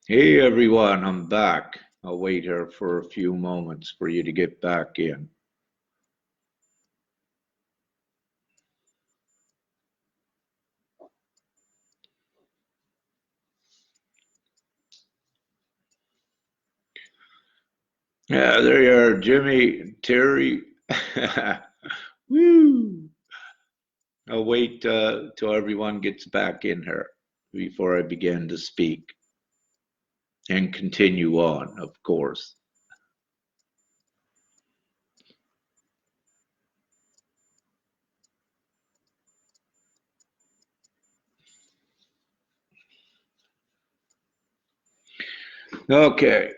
Hey everyone, I'm back. I'll wait here for a few moments for you to get back in. Yeah, there you are, Jimmy, Terry. Woo! I'll wait till everyone gets back in here before I begin to speak and continue on, of course. Okay,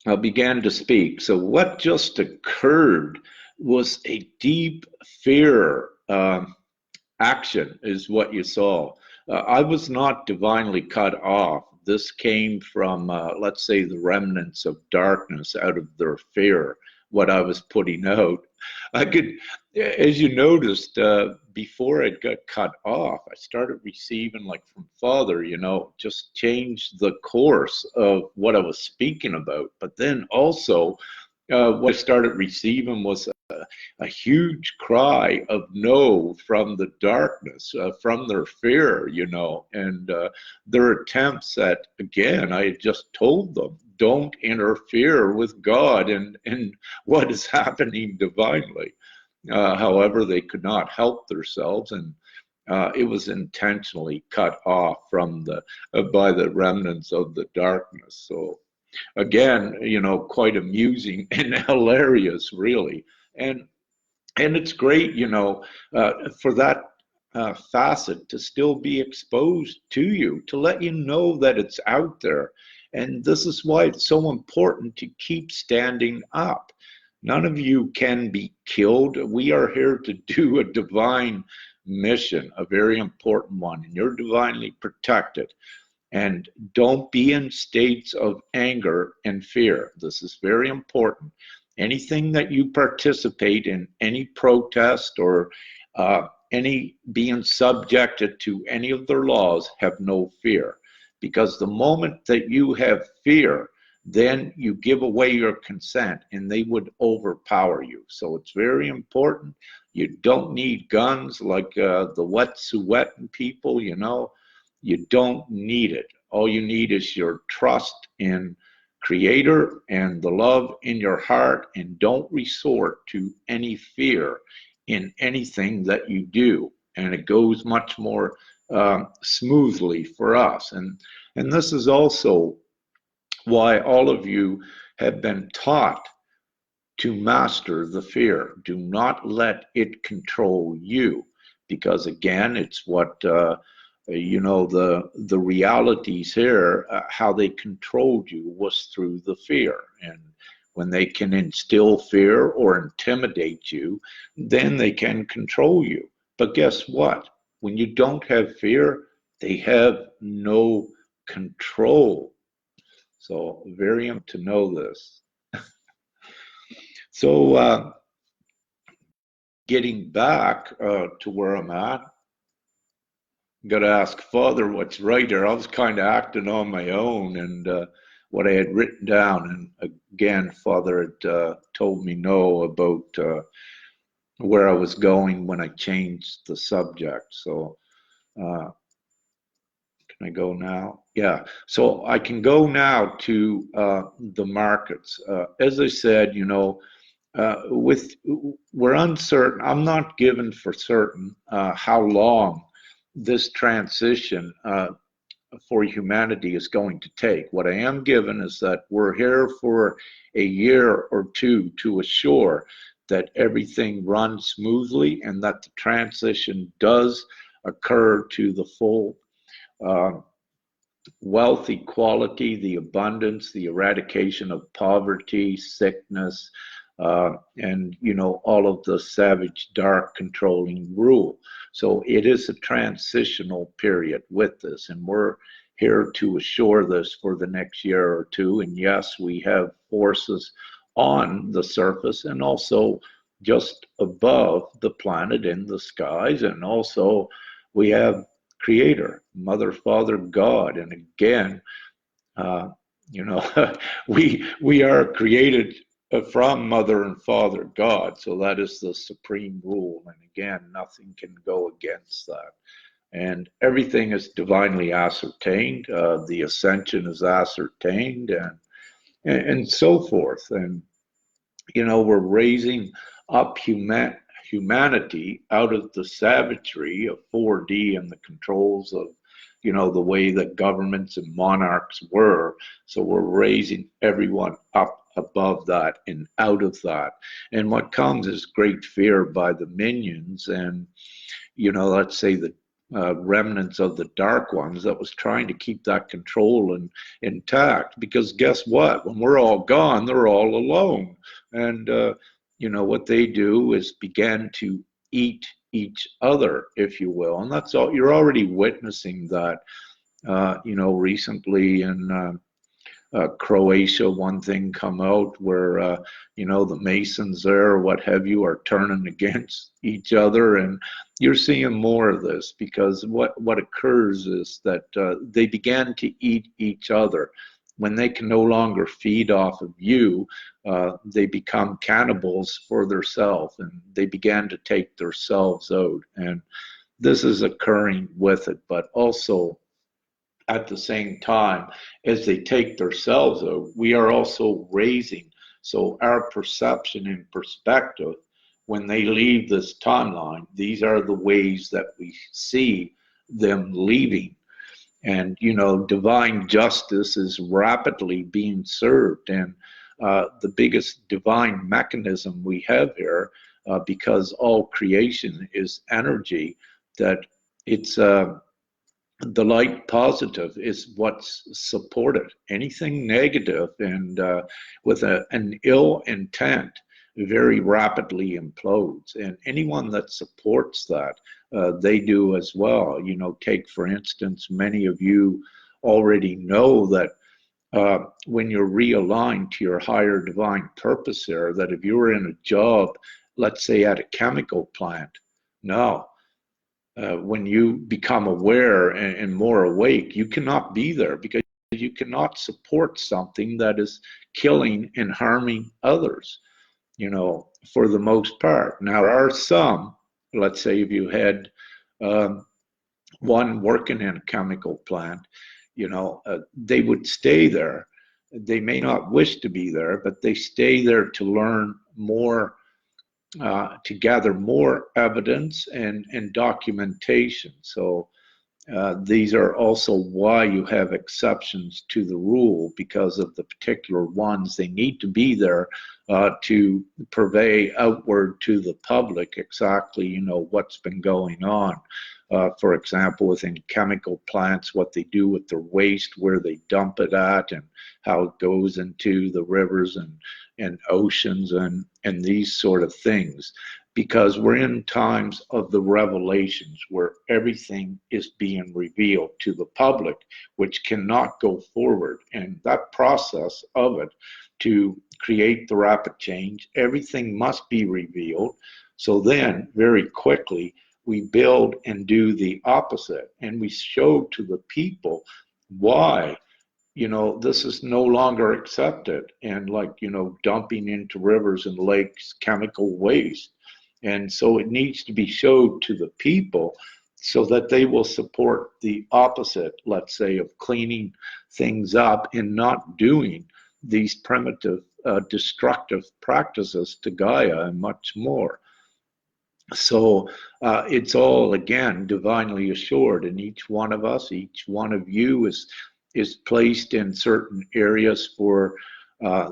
I'll begin to speak. So, what just occurred was a deep fear. Action is what you saw. I was not divinely cut off. This came from, let's say, the remnants of darkness out of their fear, what I was putting out. I could, as you noticed, before I got cut off, I started receiving, like from Father, just changed the course of what I was speaking about. But then also, what I started receiving was a huge cry of no from the darkness, from their fear, and their attempts at, again, I had just told them, don't interfere with God and what is happening divinely. However, they could not help themselves, and it was intentionally cut off from the by the remnants of the darkness. So again, quite amusing and hilarious, really. And and it's great, for that facet to still be exposed to you, to let you know that it's out there. And this is why it's so important to keep standing up. None of you can be killed. We are here to do a divine mission, a very important one, and you're divinely protected. And don't be in states of anger and fear. This is very important. Anything that you participate in, any protest or any being subjected to any of their laws, have no fear. Because the moment that you have fear, then you give away your consent and they would overpower you. So it's very important. You don't need guns like the Wet'suwet'en people, you don't need it. All you need is your trust in Creator and the love in your heart, and don't resort to any fear in anything that you do. And it goes much more smoothly for us. And this is also why all of you have been taught to master the fear. Do not let it control you, because again, it's what the realities here, how they controlled you was through the fear. And when they can instill fear or intimidate you, then they can control you. But guess what? When you don't have fear, they have no control. So very important to know this. So getting back to where I'm at, got to ask Father what's right here. I was kind of acting on my own and what I had written down. And again, Father had told me no about where I was going when I changed the subject. So can I go now? Yeah. So I can go now to the markets. As I said, with we're uncertain. I'm not given for certain how long this transition for humanity is going to take. What I am given is that we're here for a year or two to assure that everything runs smoothly and that the transition does occur to the full uh, wealth equality, the abundance, the eradication of poverty, sickness, and all of the savage, dark, controlling rule. So it is a transitional period with this, and we're here to assure this for the next year or two. And yes, we have forces on the surface and also just above the planet in the skies, and also we have Creator, Mother, Father, God. And again, Uh, you know, we are created from Mother and Father God, so that is the supreme rule. And again, nothing can go against that. And everything is divinely ascertained. The ascension is ascertained, and so forth. And we're raising up humanity out of the savagery of 4D and the controls of, the way that governments and monarchs were. So we're raising everyone up above that and out of that. And what comes is great fear by the minions and, let's say the remnants of the dark ones that was trying to keep that control intact. Because guess what? When we're all gone, they're all alone. And, what they do is begin to eat each other, if you will. And that's all. You're already witnessing that, recently in Croatia, one thing come out where, the Masons there or what have you are turning against each other. And you're seeing more of this because what occurs is that they began to eat each other. When they can no longer feed off of you, they become cannibals for themselves and they began to take themselves out. And this is occurring with it, but also at the same time as they take themselves out, we are also raising. So our perception and perspective, when they leave this timeline, these are the ways that we see them leaving. And, divine justice is rapidly being served. And the biggest divine mechanism we have here, because all creation is energy, that it's the light positive is what's supported. Anything negative and with an ill intent very rapidly implodes. And anyone that supports that, they do as well. Take for instance, many of you already know that when you're realigned to your higher divine purpose there, that if you were in a job, let's say at a chemical plant, no, when you become aware and more awake, you cannot be there because you cannot support something that is killing and harming others, for the most part. Now, there are some, let's say if you had one working in a chemical plant, they would stay there. They may not wish to be there, but they stay there to learn more, to gather more evidence and documentation. So these are also why you have exceptions to the rule, because of the particular ones. They need to be there to purvey outward to the public exactly, what's been going on. For example, within chemical plants, what they do with their waste, where they dump it at, and how it goes into the rivers and oceans and these sort of things. Because we're in times of the revelations where everything is being revealed to the public, which cannot go forward. And that process of it to create the rapid change, everything must be revealed. So then very quickly, we build and do the opposite. And we show to the people why, this is no longer accepted. And dumping into rivers and lakes chemical waste. And so it needs to be showed to the people so that they will support the opposite, let's say, of cleaning things up and not doing these primitive, destructive practices to Gaia and much more. So it's all, again, divinely assured. And each one of us, each one of you is placed in certain areas for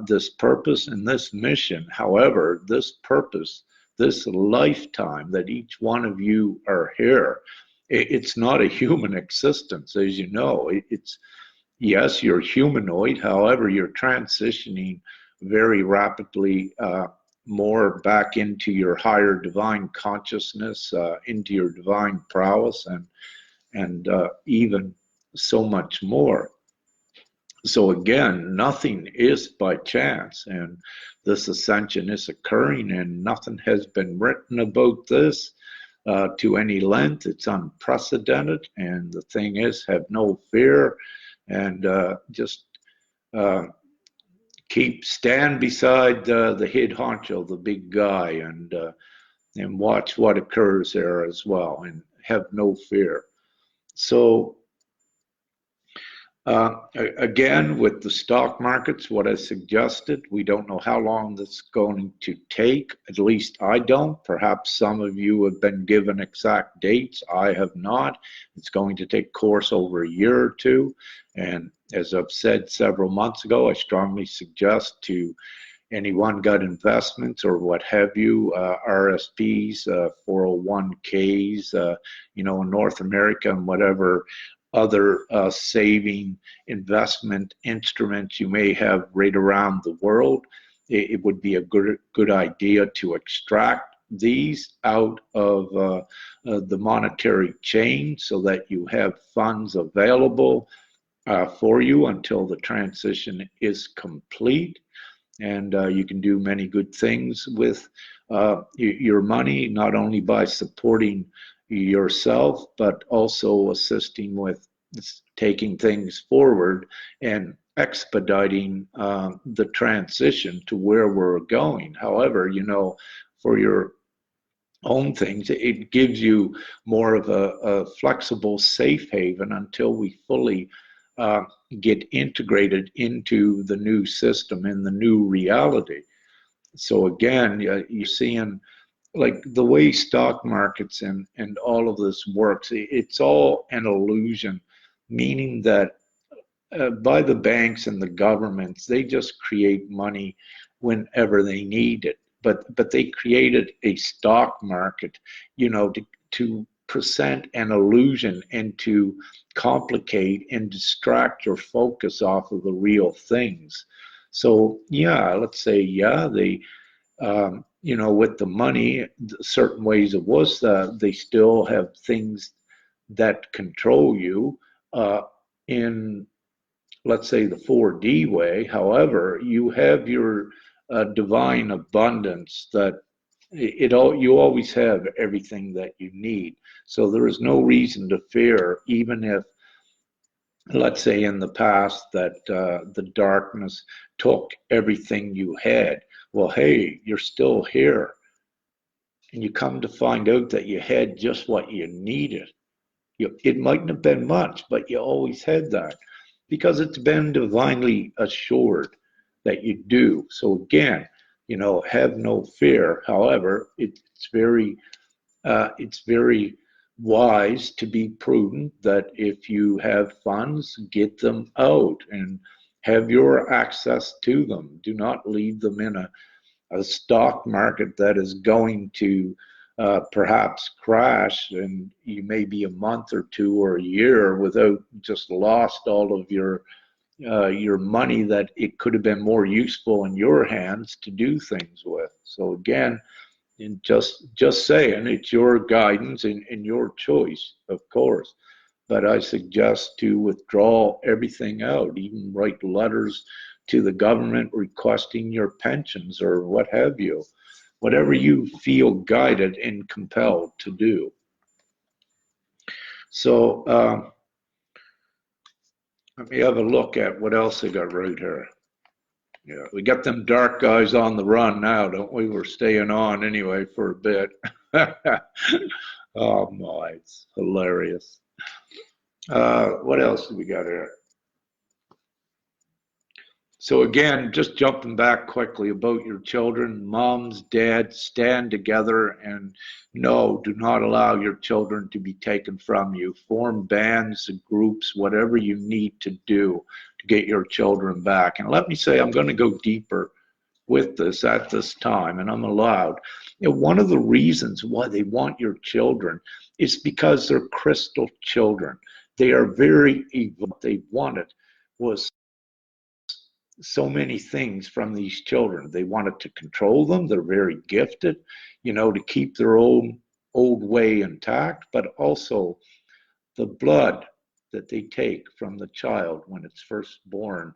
this purpose and this mission. However, this purpose, this lifetime that each one of you are here, it's not a human existence, as you know. It's, yes, you're humanoid. However, you're transitioning very rapidly more back into your higher divine consciousness, into your divine prowess, and even so much more. So again, nothing is by chance, and this ascension is occurring, and nothing has been written about this to any length. It's unprecedented, and the thing is, have no fear, and just uh, stand beside the head honcho, the big guy, and watch what occurs there as well, and have no fear. So again, with the stock markets, what I suggested, we don't know how long this is going to take. At least I don't. Perhaps some of you have been given exact dates. I have not. It's going to take course over a year or two. And as I've said several months ago, I strongly suggest to anyone got investments or what have you, RSPs, 401ks, in North America, and whatever other saving investment instruments you may have right around the world, it would be a good idea to extract these out of the monetary chain so that you have funds available for you until the transition is complete. And you can do many good things with your money, not only by supporting yourself, but also assisting with taking things forward and expediting the transition to where we're going. However, for your own things, it gives you more of a flexible safe haven until we fully get integrated into the new system and the new reality. So again, you're seeing like the way stock markets and all of this works, it's all an illusion, meaning that by the banks and the governments, they just create money whenever they need it. But they created a stock market, to present an illusion and to complicate and distract your focus off of the real things. So yeah, let's say they with the money, certain ways it was, they still have things that control you in, let's say, the 4D way. However, you have your divine abundance that you always have everything that you need. So there is no reason to fear, even if, let's say, in the past that the darkness took everything you had. Well, hey, you're still here. And you come to find out that you had just what you needed. It mightn't have been much, but you always had that because it's been divinely assured that you do. So again, have no fear. However, it's very wise to be prudent that if you have funds, get them out and have your access to them. Do not leave them in a stock market that is going to perhaps crash, and you may be a month or two or a year without, just lost all of your money that it could have been more useful in your hands to do things with. So again, and just saying, it's your guidance and your choice, of course. But I suggest to withdraw everything out, even write letters to the government requesting your pensions or what have you, whatever you feel guided and compelled to do. So let me have a look at what else I got right here. Yeah, we got them dark guys on the run now, don't we? We're staying on anyway for a bit. Oh my, it's hilarious. What else do we got here? So again, just jumping back quickly about your children, moms, dads, stand together and no, do not allow your children to be taken from you. Form bands, groups, whatever you need to do to get your children back. And let me say, I'm going to go deeper with this at this time, and I'm allowed. One of the reasons why they want your children is because they're crystal children. They are very evil. What they wanted was so many things from these children. They wanted to control them. They're very gifted, to keep their own old way intact, but also the blood that they take from the child when it's first born.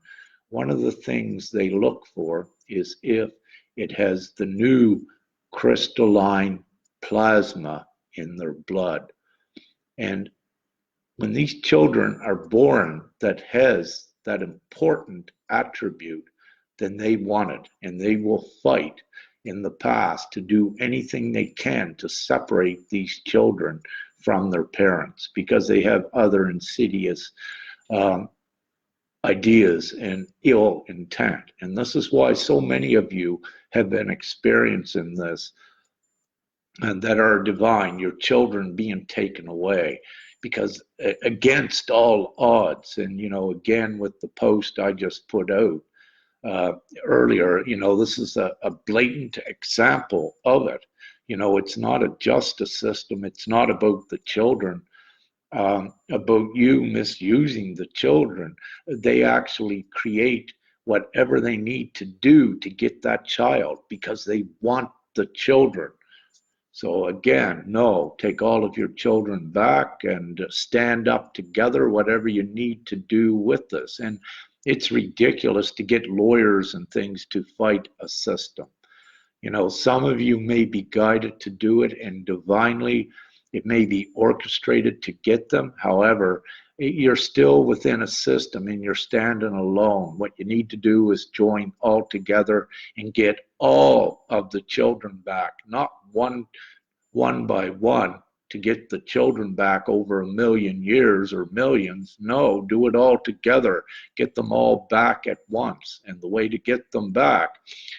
One of the things they look for is if it has the new crystalline plasma in their blood. And when these children are born that has that important attribute, then they want it, and they will fight in the past to do anything they can to separate these children from their parents, because they have other insidious um, ideas and ill intent. And this is why so many of you have been experiencing this, and that are divine, your children being taken away, because against all odds. And again, with the post I just put out uh, earlier, this is a blatant example of it. It's not a justice system. It's not about the children, about you misusing the children. They actually create whatever they need to do to get that child, because they want the children. So again, no, take all of your children back and stand up together, whatever you need to do with this. And it's ridiculous to get lawyers and things to fight a system. Some of you may be guided to do it, and divinely it may be orchestrated to get them. However, you're still within a system and you're standing alone. What you need to do is join all together and get all of the children back, not one by one, to get the children back over 1,000,000 years or millions. No, do it all together. Get them all back at once. And the way to get them back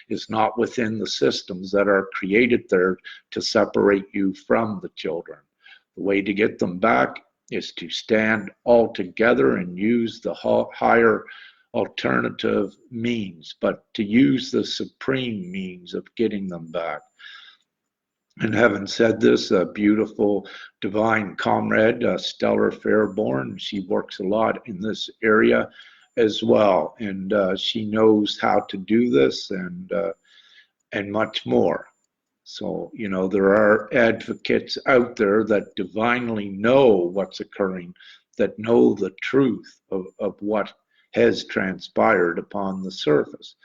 is not within the systems that are created there to separate you from the children. The way to get them back is to stand all together and use the higher alternative means, but to use the supreme means of getting them back. And having said this, a beautiful divine comrade, Stellar Fairborn, she works a lot in this area as well, and she knows how to do this and much more. So, there are advocates out there that divinely know what's occurring, that know the truth of what has transpired upon the surface.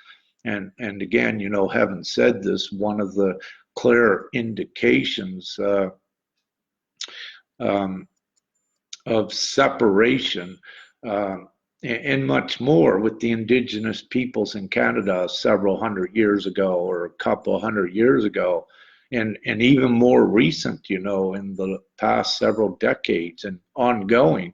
And again, having said this, one of the clear indications of separation and much more with the Indigenous peoples in Canada several hundred years ago, or a couple hundred years ago, and even more recent, in the past several decades and ongoing,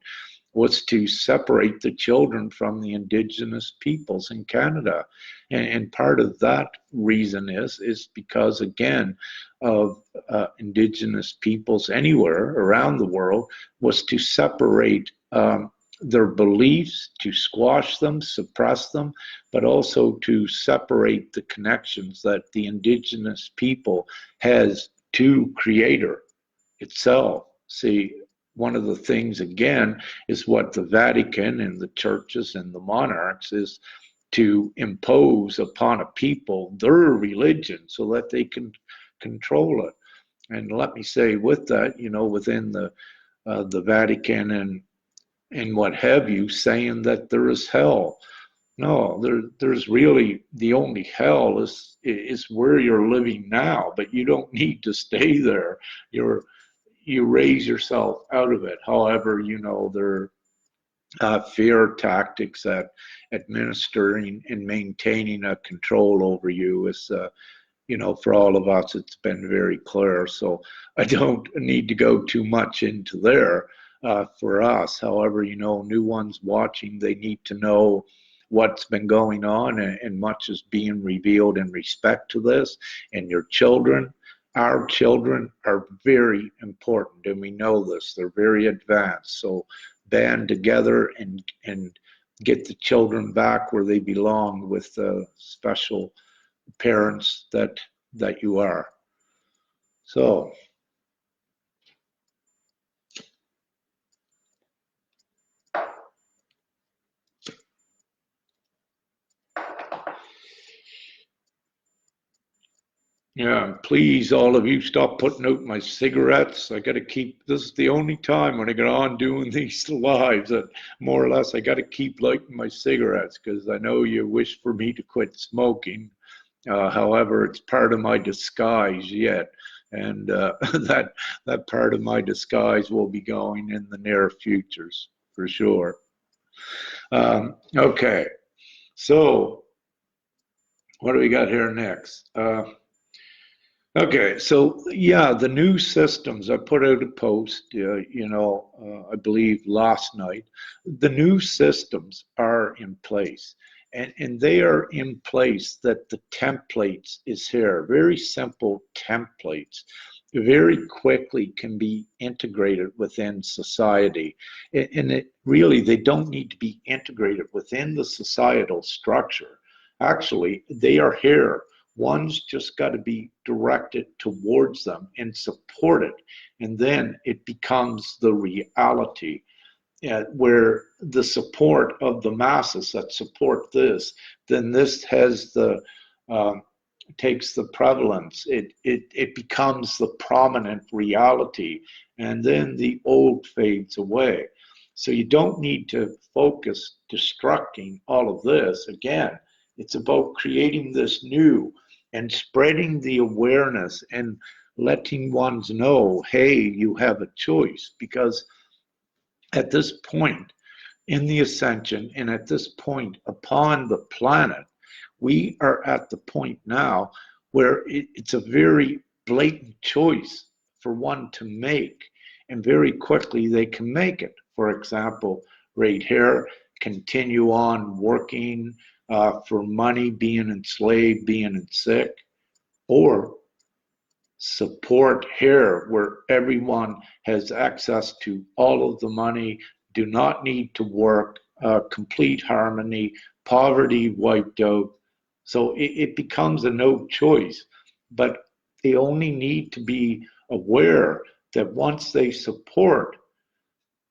was to separate the children from the Indigenous peoples in Canada. And part of that reason is because, again, of Indigenous peoples anywhere around the world, was to separate their beliefs, to squash them, suppress them, but also to separate the connections that the Indigenous people has to Creator itself. See, one of the things, again, is what the Vatican and the churches and the monarchs is to impose upon a people their religion so that they can control it. And let me say with that, within the Vatican and what have you, saying that there is hell. No, there's really, the only hell is where you're living now, but you don't need to stay there. You raise yourself out of it. However, there are fear tactics at administering and maintaining a control over you is, for all of us, it's been very clear. So I don't need to go too much into there for us. However, new ones watching, they need to know what's been going on, and much is being revealed in respect to this. And your children, our children, are very important, and we know this. They're very advanced. So band together and get the children back where they belong, with the special parents that you are. So yeah, please, all of you, stop putting out my cigarettes. I got to keep, this is the only time when I get on doing these lives that more or less I got to keep lighting my cigarettes, because I know you wish for me to quit smoking. However, it's part of my disguise yet. And that part of my disguise will be going in the near futures, for sure. Okay, so what do we got here next? Okay, so yeah, the new systems. I put out a post, I believe last night. The new systems are in place, and they are in place that the templates is here. Very simple templates, very quickly can be integrated within society, and it really they don't need to be integrated within the societal structure. Actually, they are here. One's just got to be directed towards them and supported. And then it becomes the reality where the support of the masses that support this, then this has the takes the prevalence. It becomes the prominent reality, and then the old fades away. So you don't need to focus destructing all of this. Again, it's about creating this new and spreading the awareness and letting ones know, hey, you have a choice. Because at this point in the ascension and at this point upon the planet, we are at the point now where it's a very blatant choice for one to make, and very quickly they can make it. For example, right here, continue on working for money, being enslaved, being sick, or support here where everyone has access to all of the money, do not need to work, complete harmony, poverty wiped out. So it becomes a no choice, but they only need to be aware that once they support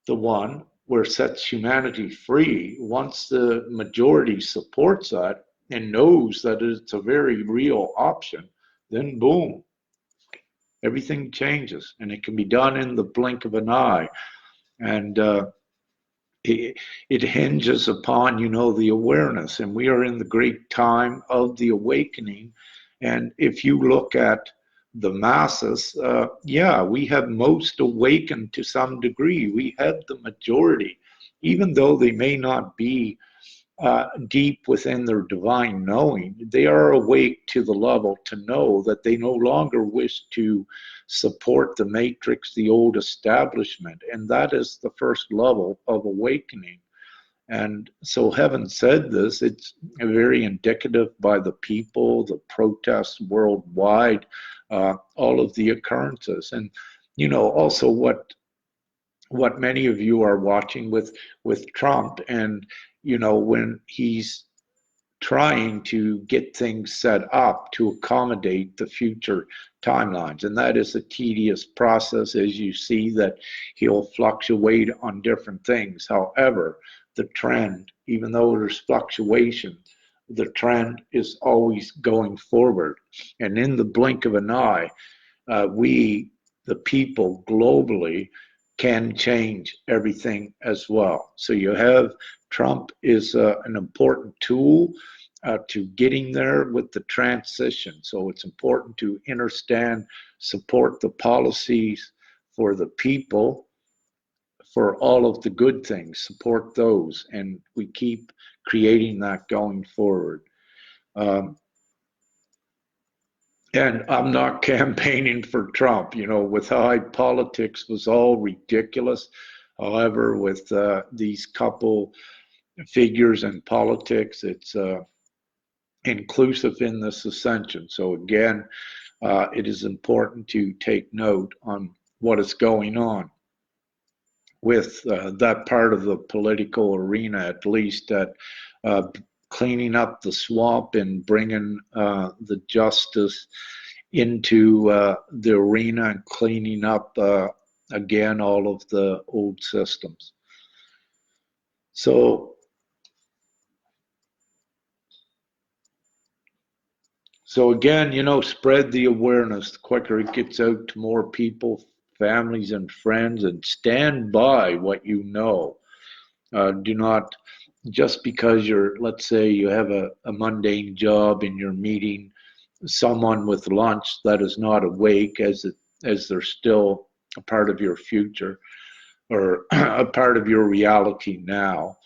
the one where sets humanity free, once the majority supports that and knows that it's a very real option, then boom, everything changes, and it can be done in the blink of an eye. And it hinges upon, the awareness. And we are in the great time of the awakening. And if you look at the masses, yeah, we have most awakened to some degree. We have the majority, even though they may not be deep within their divine knowing, they are awake to the level to know that they no longer wish to support the matrix, the old establishment. And that is the first level of awakening. And so, having said this, it's very indicative by the people, the protests worldwide, all of the occurrences. And, also what many of you are watching with Trump, and when he's trying to get things set up to accommodate the future timelines, and that is a tedious process, as you see that he'll fluctuate on different things. However, the trend, even though there's fluctuation, the trend is always going forward, and in the blink of an eye, we, the people globally, can change everything as well. So you have Trump is an important tool to getting there with the transition. So it's important to understand, support the policies for the people, for all of the good things, support those, and we keep creating that going forward. And I'm not campaigning for Trump, with high politics was all ridiculous. However, with these couple figures in politics, it's inclusive in this ascension. So again, it is important to take note on what is going on with that part of the political arena, at least that cleaning up the swamp and bringing the justice into the arena and cleaning up again all of the old systems. So again, spread the awareness. The quicker it gets out to more people, families and friends, and stand by what you know. Do not, just because let's say you have a mundane job and you're meeting someone with lunch that is not awake as they're still a part of your future or a part of your reality now.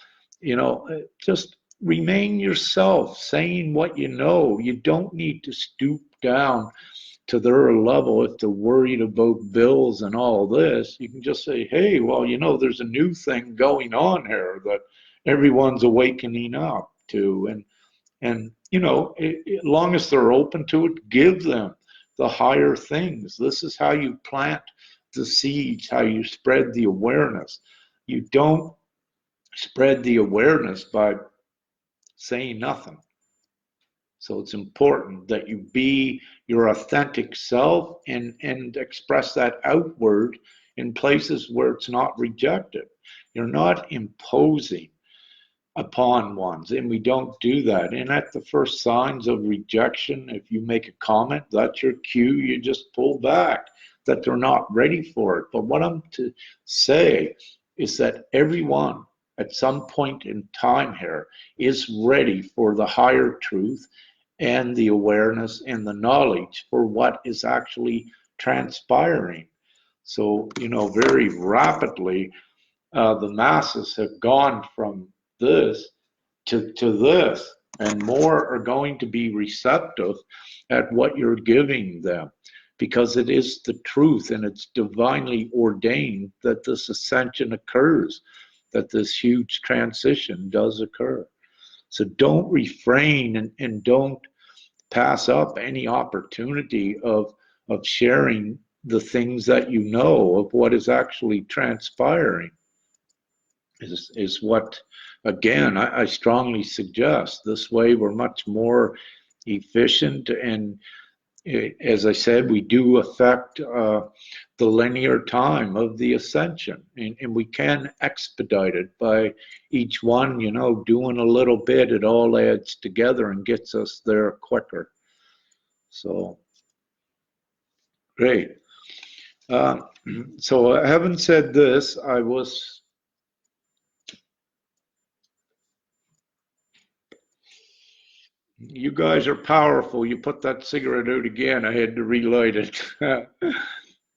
just remain yourself, saying what you know. You don't need to stoop down to their level if they're worried about bills and all this. You can just say, hey, well, there's a new thing going on here that everyone's awakening up to. And as long as they're open to it, give them the higher things. This is how you plant the seeds, how you spread the awareness. You don't spread the awareness by saying nothing. So it's important that you be your authentic self and express that outward in places where it's not rejected. You're not imposing upon ones, and we don't do that. And at the first signs of rejection, if you make a comment, that's your cue. You just pull back, that they're not ready for it. But what I'm to say is that everyone at some point in time here is ready for the higher truth and the awareness and the knowledge for what is actually transpiring. So, very rapidly, the masses have gone from this to this, and more are going to be receptive at what you're giving them, because it is the truth and it's divinely ordained that this ascension occurs, that this huge transition does occur. So don't refrain and don't pass up any opportunity of sharing the things that you know of what is actually transpiring. Is what, again, I strongly suggest. This way we're much more efficient, and as I said, we do affect the linear time of the ascension, and we can expedite it by each one, doing a little bit. It all adds together and gets us there quicker. So, great. So having said this, you guys are powerful. You put that cigarette out again. I had to relight it.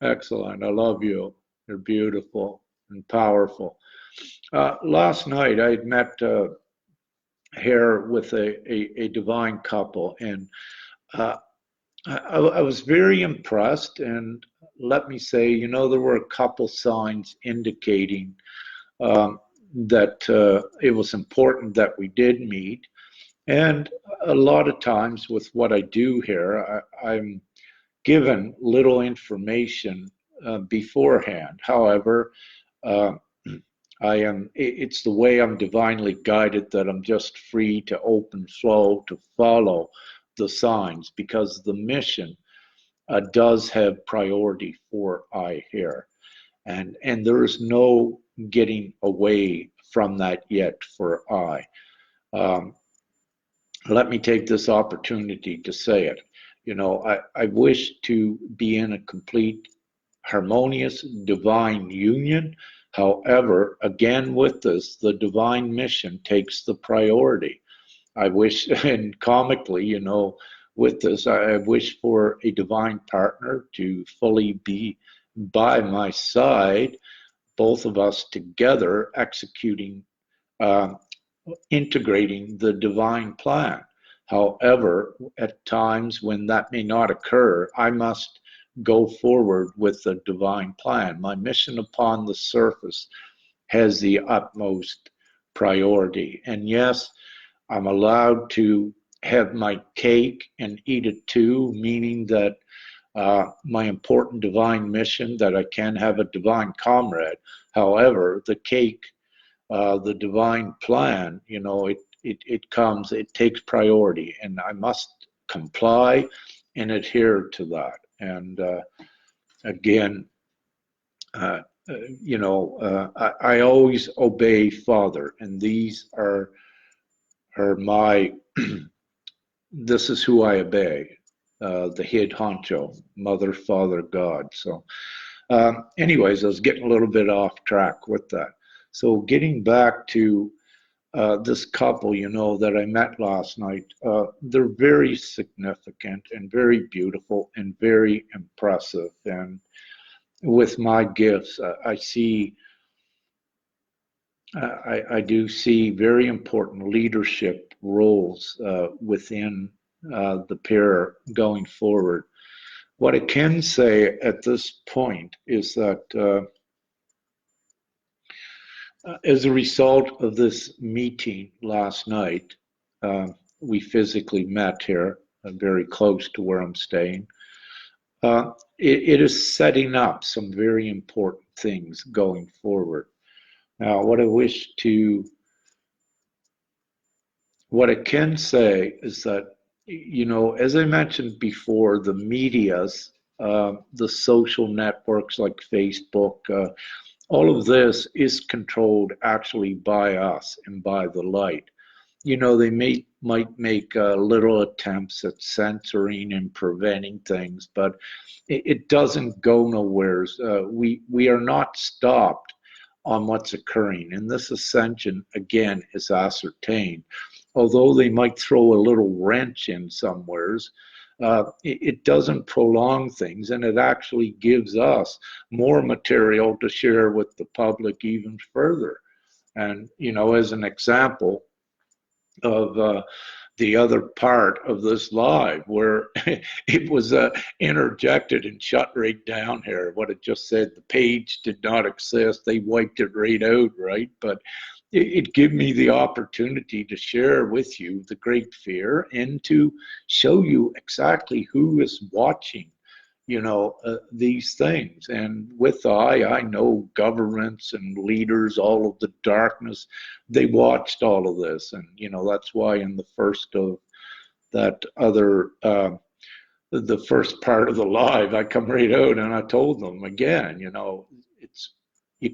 Excellent. I love you. You're beautiful and powerful. Last night I had met here with a divine couple, and I was very impressed. And let me say, there were a couple signs indicating that it was important that we did meet. And a lot of times with what I do here, I'm given little information beforehand. However, it's the way I'm divinely guided that I'm just free to open flow, to follow the signs, because the mission does have priority for I here. And there is no getting away from that yet for I. Let me take this opportunity to say it. I wish to be in a complete, harmonious, divine union. However, again, with this, the divine mission takes the priority. I wish, and comically, with this, I wish for a divine partner to fully be by my side, both of us together executing integrating the divine plan. However, at times when that may not occur, I must go forward with the divine plan. My mission upon the surface has the utmost priority. And yes, I'm allowed to have my cake and eat it too, meaning that my important divine mission, that I can have a divine comrade. However, the cake, the divine plan, it takes priority, and I must comply and adhere to that. And again, I always obey Father, and these are my, this is who I obey, the head honcho, Mother, Father, God. So anyways, I was getting a little bit off track with that. So getting back to this couple, that I met last night, they're very significant and very beautiful and very impressive. And with my gifts, I see I do see very important leadership roles within the pair going forward. What I can say at this point is that as a result of this meeting last night, uh, we physically met here, very close to where I'm staying. It is setting up some very important things going forward. Now, what I can say is that, as I mentioned before, the medias, the social networks like Facebook, all of this is controlled actually by us and by the light. They might make little attempts at censoring and preventing things, but it doesn't go nowhere. We are not stopped on what's occurring, and this ascension again is ascertained. Although they might throw a little wrench in somewheres, it doesn't prolong things, and it actually gives us more material to share with the public even further. And as an example of the other part of this live where it was interjected and shut right down here. What it just said, the page did not exist. They wiped it right out, right? But it gave me the opportunity to share with you the great fear and to show you exactly who is watching these things. And with I know governments and leaders, all of the darkness, they watched all of this. And, that's why in the first of that other, the first part of the live, I come right out and I told them again, you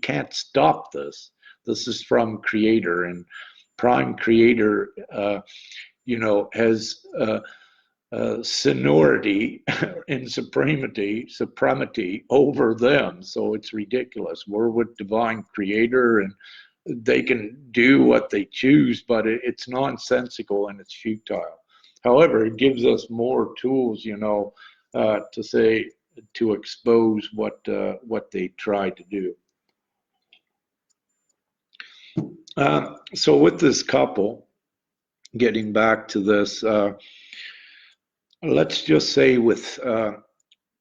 can't stop this. This is from Creator, and Prime Creator, has seniority and supremacy over them. So it's ridiculous. We're with Divine Creator, and they can do what they choose, but it's nonsensical and it's futile. However, it gives us more tools, to expose what they try to do. So with this couple, getting back to this, let's just say with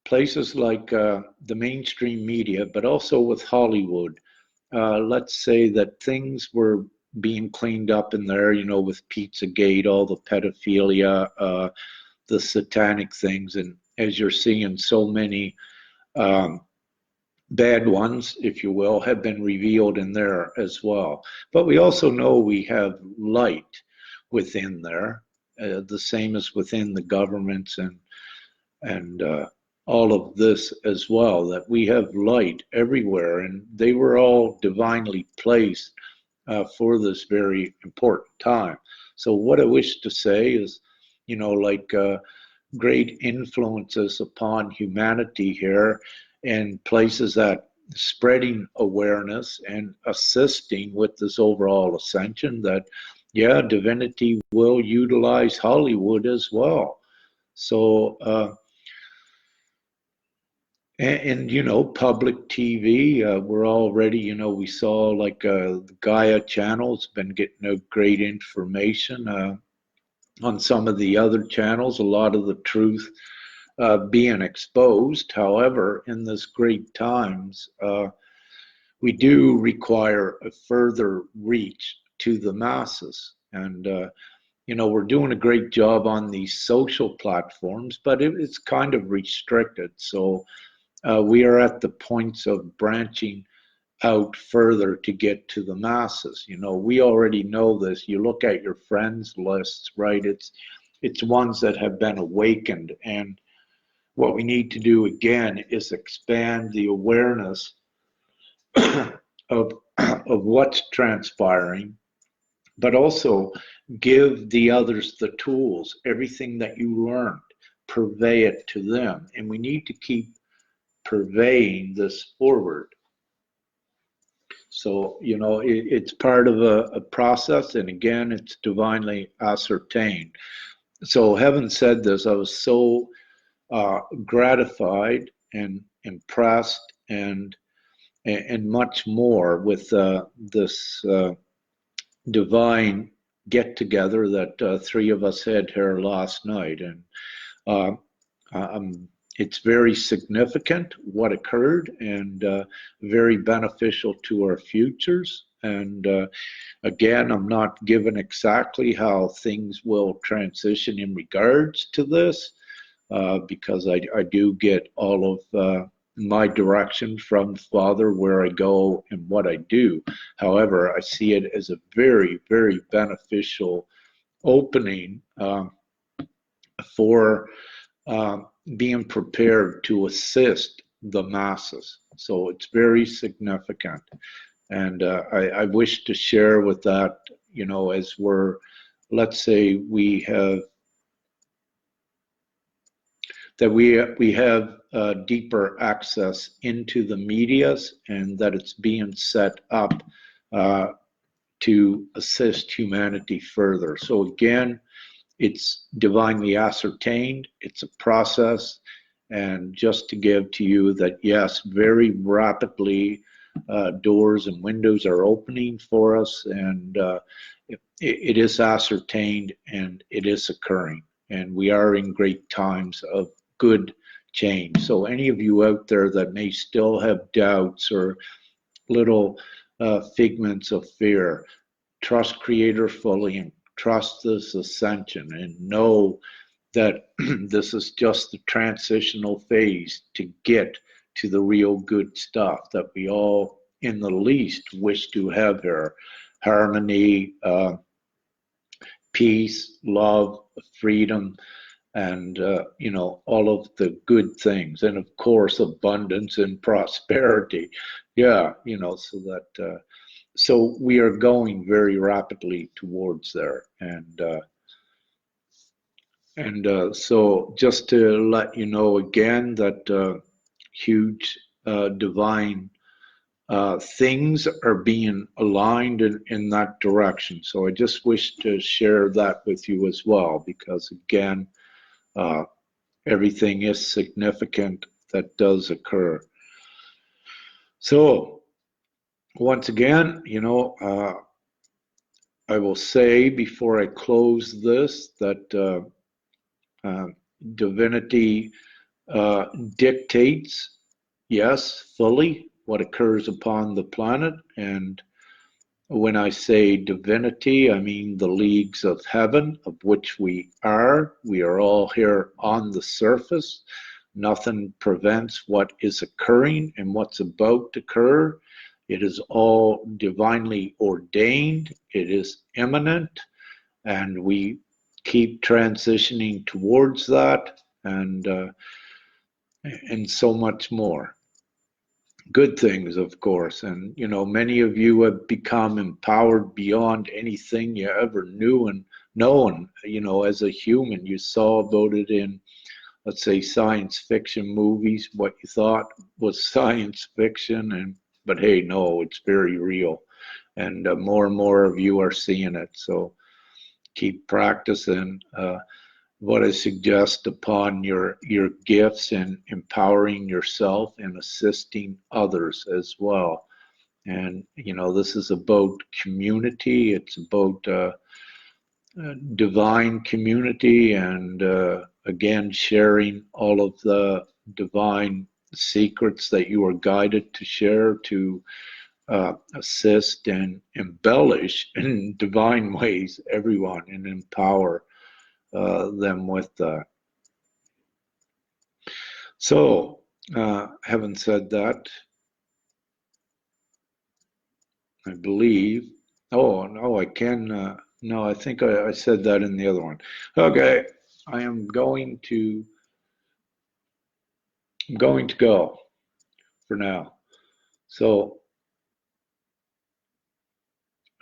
places like the mainstream media, but also with Hollywood, let's say that things were being cleaned up in there, with Pizzagate, all the pedophilia, the satanic things, and as you're seeing, so many bad ones, if you will, have been revealed in there as well. But we also know we have light within there, the same as within the governments and all of this as well, that we have light everywhere, and they were all divinely placed for this very important time. So what I wish to say is, like great influences upon humanity here, and places that spreading awareness and assisting with this overall ascension, that yeah, divinity will utilize Hollywood as well. So public TV, we're already, we saw like the Gaia channel's been getting out great information on some of the other channels, a lot of the truth being exposed. However, in this great times, we do require a further reach to the masses. And, we're doing a great job on these social platforms, but it's kind of restricted. So we are at the points of branching out further to get to the masses. We already know this. You look at your friends lists, right? It's ones that have been awakened, and what we need to do again is expand the awareness of what's transpiring, but also give the others the tools, everything that you learned, purvey it to them. And we need to keep purveying this forward. So, it's part of a process, and again, it's divinely ascertained. So having said this, I was so gratified and impressed and and much more with this divine get together that three of us had here last night. And uh, it's very significant what occurred, and very beneficial to our futures. And again, I'm not given exactly how things will transition in regards to this, because I do get all of my direction from Father where I go and what I do. However, I see it as a very, very beneficial opening for being prepared to assist the masses. So it's very significant. And I wish to share with that, as we're, let's say we have, that we have deeper access into the medias, and that it's being set up to assist humanity further. So again, it's divinely ascertained, it's a process, and just to give to you that yes, very rapidly doors and windows are opening for us, and it is ascertained and it is occurring, and we are in great times of good change. So any of you out there that may still have doubts or little figments of fear, trust Creator fully and trust this ascension, and know that this is just the transitional phase to get to the real good stuff that we all in the least wish to have here: harmony, peace, love, freedom, and all of the good things, and of course abundance and prosperity. Yeah, so we are going very rapidly towards there. And so just to let you know again that huge divine things are being aligned in that direction. So I just wish to share that with you as well, because again, everything is significant that does occur. So once again, I will say before I close this that divinity dictates, yes, fully what occurs upon the planet. And when I say divinity, I mean the leagues of heaven, of which we are. We are all here on the surface. Nothing prevents what is occurring and what's about to occur. It is all divinely ordained. It is imminent, and we keep transitioning towards that, and so much more. Good things, of course. And many of you have become empowered beyond anything you ever knew and known. As a human, you saw about it in, let's say, science fiction movies, what you thought was science fiction, but hey, no, it's very real, and more and more of you are seeing it. So keep practicing what I suggest upon your gifts, and empowering yourself and assisting others as well. And this is about community. It's about divine community, and again, sharing all of the divine secrets that you are guided to share, to assist and embellish in divine ways everyone, and empower them with that. So, having said that, I believe, oh no, I can, no, I think I said that in the other one. Okay, I am going to go for now. So,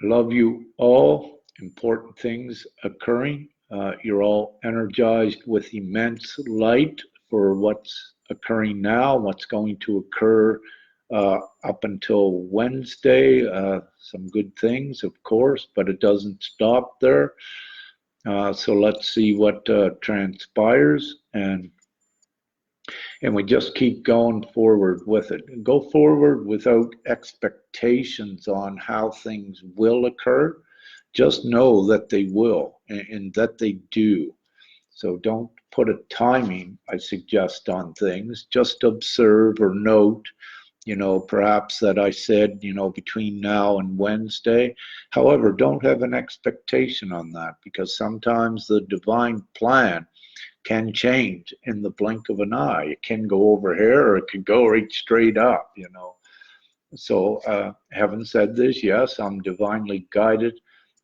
I love you all. Important things occurring. You're all energized with immense light for what's occurring now, what's going to occur up until Wednesday. Some good things, of course, but it doesn't stop there. So let's see what transpires. And And we just keep going forward with it. Go forward without expectations on how things will occur. Just know that they will and that they do. So don't put a timing, I suggest, on things. Just observe or note, perhaps that I said, between now and Wednesday. However, don't have an expectation on that, because sometimes the divine plan can change in the blink of an eye. It can go over here or it can go right straight up. So, having said this, yes, I'm divinely guided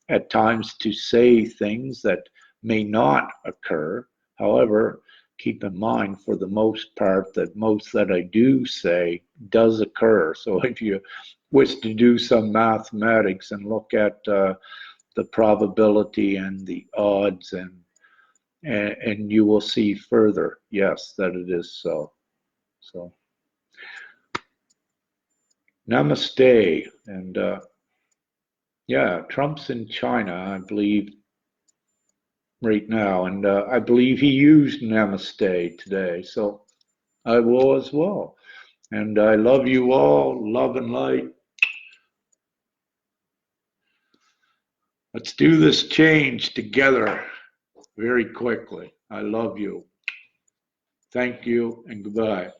at times to say things that may not occur. However, keep in mind, for the most part, that most that I do say does occur. So if you wish to do some mathematics and look at the probability and the odds, and you will see further, yes, that it is so. So, namaste. And yeah, Trump's in China, I believe, right now, and I believe he used namaste today, so I will as well. And I love you all, love and light. Let's do this change together very quickly. I love you. Thank you and goodbye.